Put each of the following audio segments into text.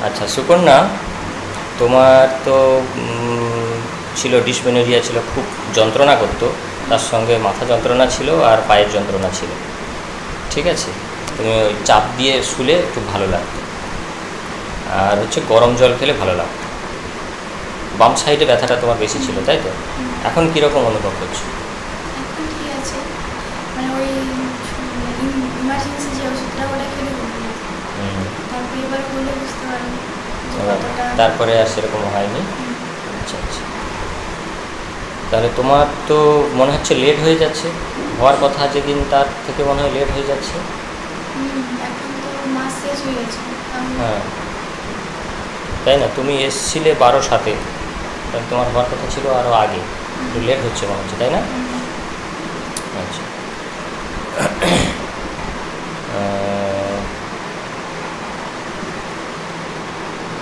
আচ্ছা সুকন্যা, তোমার তো ছিল ডিসমেনোরিয়া ছিল, খুব যন্ত্রণা করতো, তার সঙ্গে মাথা যন্ত্রণা ছিল আর পায়ের যন্ত্রণা ছিল। ঠিক আছে, তুমি ওই চাপ দিয়ে শুলে একটু ভালো লাগতো, আর হচ্ছে গরম জল খেলে ভালো লাগতো। বাম সাইডে ব্যথাটা তোমার বেশি ছিল, তাই তো? এখন কীরকম অনুভব করছো? এখন ঠিক আছে, মানে ওই ইমার্জেন্সি যে ওষুধটা ওটা খেলে কমে গেছে। হুম। তারপরে এবার বলে বুঝতে পারবো যে এবার কতটা। তারপরে আর সেরকম হয়নি? আচ্ছা আচ্ছা। তাহলে তোমার তো মনে হচ্ছে লেট হয়ে যাচ্ছে, হওয়ার কথা যেদিন তার থেকে মনে হয় লেট হয়ে যাচ্ছে। এখন তো মাস শেষ হয়ে গেছে, হ্যাঁ, তাই না? তুমি এসছিলে 12/7, তাহলে তোমার হওয়ার কথা ছিল আরও আগে, একটু লেট হচ্ছে মনে হচ্ছে, তাই না? আচ্ছা।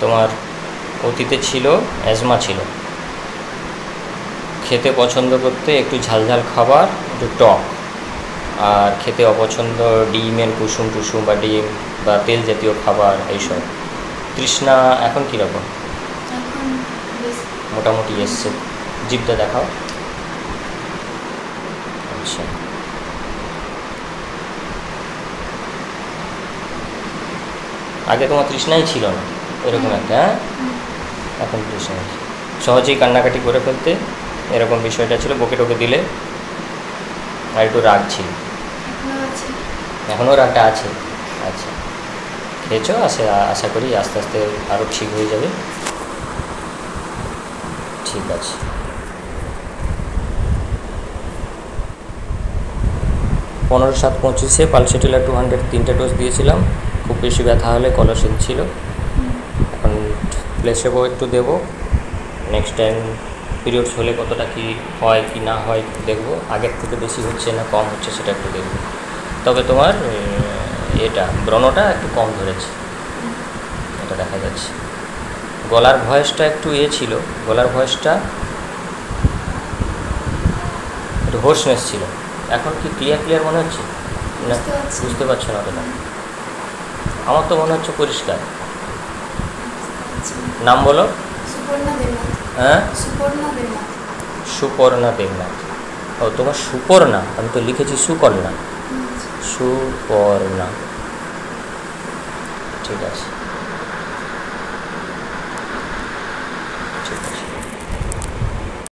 তোমার অতীতে ছিল অ্যাজমা ছিল, খেতে পছন্দ করতে একটু ঝালঝাল খাবার, একটু টক, আর খেতে অপছন্দ ডিমের কুসুম টুসুম বা ডিম বা তেল জাতীয় খাবার এইসব। তৃষ্ণা এখন কীরকম? এখন বেশ। মোটামুটি এসছে। জিভটা দেখাও। আচ্ছা, আগে তোমার তৃষ্ণাই ছিল না এরকম একটা, হ্যাঁ? এখন তৃষ্ণা আছে, সহজেই কান্নাকাটি করে ফেলতে, এরকম বিষয়টা ছিল, বকে টকে দিলে, আর একটু রাগ ছিল। এখনো আছে। এখনও রাগটা আছে? আচ্ছা, খেয়েছো, আশা করি আস্তে আস্তে আরও ঠিক হয়ে যাবে। ঠিক আছে। 15/7/25 পালসেটিলা 200 3টে ডোজ দিয়েছিলাম। খুব বেশি ব্যথা হলে কলসিল ছিল, এখন প্লেসেবো একটু দেবো। নেক্সট টাইম পিরিয়ডস হলে কতটা কী হয় কি না হয় দেখবো, আগের থেকে বেশি হচ্ছে না কম হচ্ছে সেটা একটু দেখবো। তবে তোমার এটা ব্রণটা একটু কম ধরেছে, এটা দেখা যাচ্ছে। গলার ভয়েসটা একটু ছিল, গলার ভয়েসটা একটু হোর্সনেস ছিল। এখন কি ক্লিয়ার মনে হচ্ছে না? বুঝতে পারছো না অতটা? আমার তো মনে হচ্ছে পরিষ্কার। নাম বলো। সুপর্ণা দেবনাথ। হ্যাঁ, সুপর্ণা দেবনাথ। সুপর্ণা দেবনাথ। ও, তোমার সুপর্ণা, আমি তো লিখেছি সুকন্যা। সুপর্ণা, ঠিক আছে।